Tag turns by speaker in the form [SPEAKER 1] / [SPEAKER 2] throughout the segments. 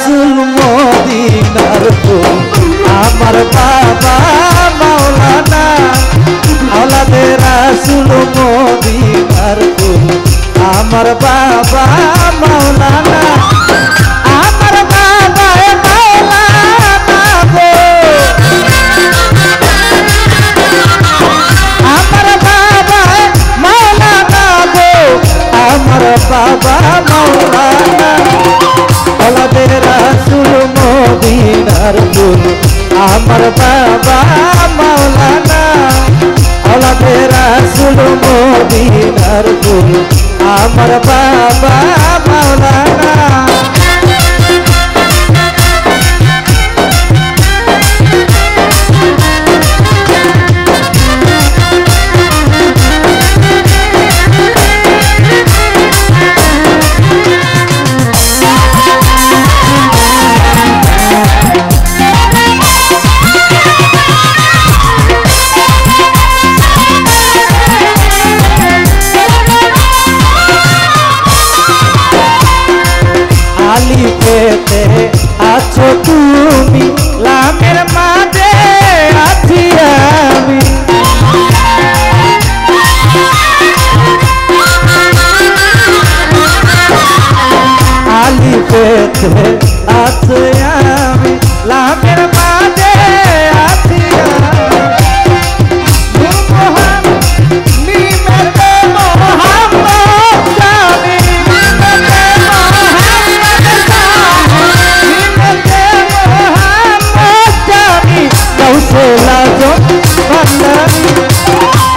[SPEAKER 1] রাসূল মদিনার ফুল আমার বাবা মাওলানা আওলাদে রাসূল মদিনার ফুল আমার বাবা মাওলানা আমার বাবা মাওলানা গো আমার বাবা মাওলানা গো আমার বাবা মাওলানা আওলাদে রাসূল মদিনার ফুল আমার বাবা মাওলানা আওলাদে রাসূল মদিনার ফুল আমার বাবা মাওলানা আলিফেতে আছো তুমি লামের মাঝে আছি আমি আলিফেতে আছো আমি লামের মাঝে আছি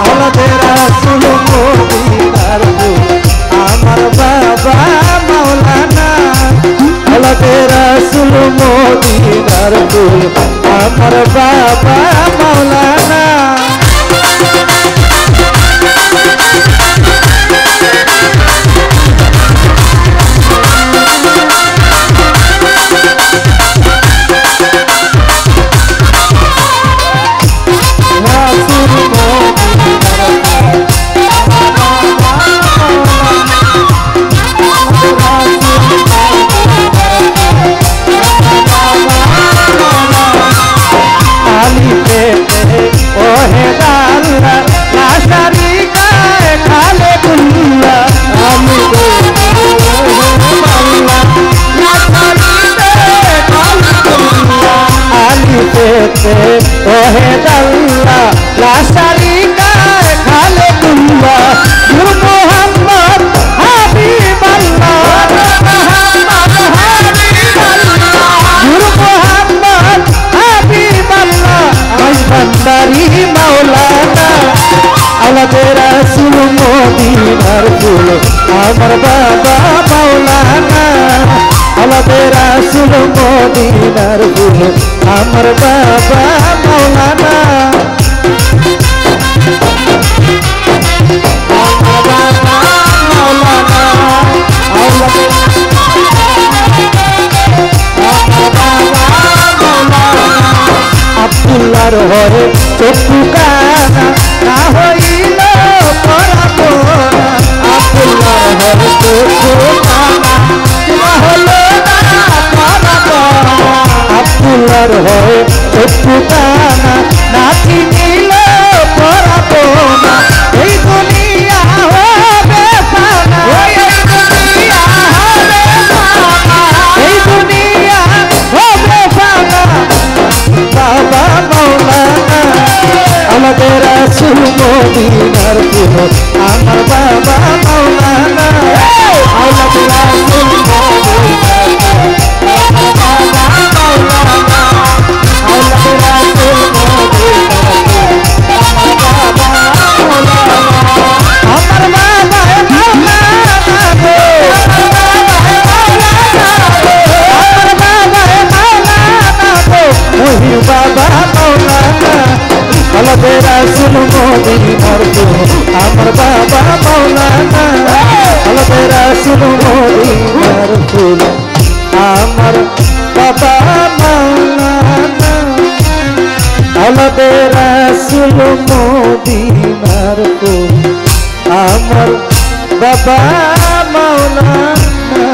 [SPEAKER 1] আওলাদে রাসূল মদিনার ফুল আমার বাবা মাওলানা আওলাদে রাসূল মদিনার ফুল আমার বাবা মাওলানা ওহে দাল্লা লা শারিকা খালেকুল্লাহ নূর মুহাম্মদ হাবিবাল্লাহ নূর মুহাম্মদ হাবিবাল্লাহ আই ভান্ডারি মাওলানা আওলাদে রাসূল মদিনার ফুল আমার বাবা মাওলানা আওলাদে রাসূল মদিনার ফুল আমার বাবা মাওলানা আব্দুল্লাহর হয়ে চক্ষু কানা না হইল পরাপনা আব্দুল্লাহর হয়ে চক্ষু কানা না হলো না পরাপনা আব্দুল্লাহর হয়ে চক্ষু কানা না চিনিল পরাপনা এই দুনিয়া হবে ফানা এই দুনিয়া হবে ফানা এই দুনিয়া হবে ফানা বাবা মাওলানা আওলাদে রাসূল মদিনার ফুল আমার বাবা মাওলানা আওলাদে রাসূল মদিনার ফুল আমার বাবা মাওলানা আওলাদে রাসূল মদিনার ফুল আমার বাবা মাওলানা আমার বাবা মাওলানা গো আমার বাবা মাওলানা গো ওহি বাবা মাওলানা আওলাদে রাসূল মদিনার ফুল আমার বাবা মাওলানা আওলাদে রাসূল মদিনার ফুল আমার বাবা মাওলানা আওলাদে রাসূল মদিনার ফুল আমার বাবা মাওলানা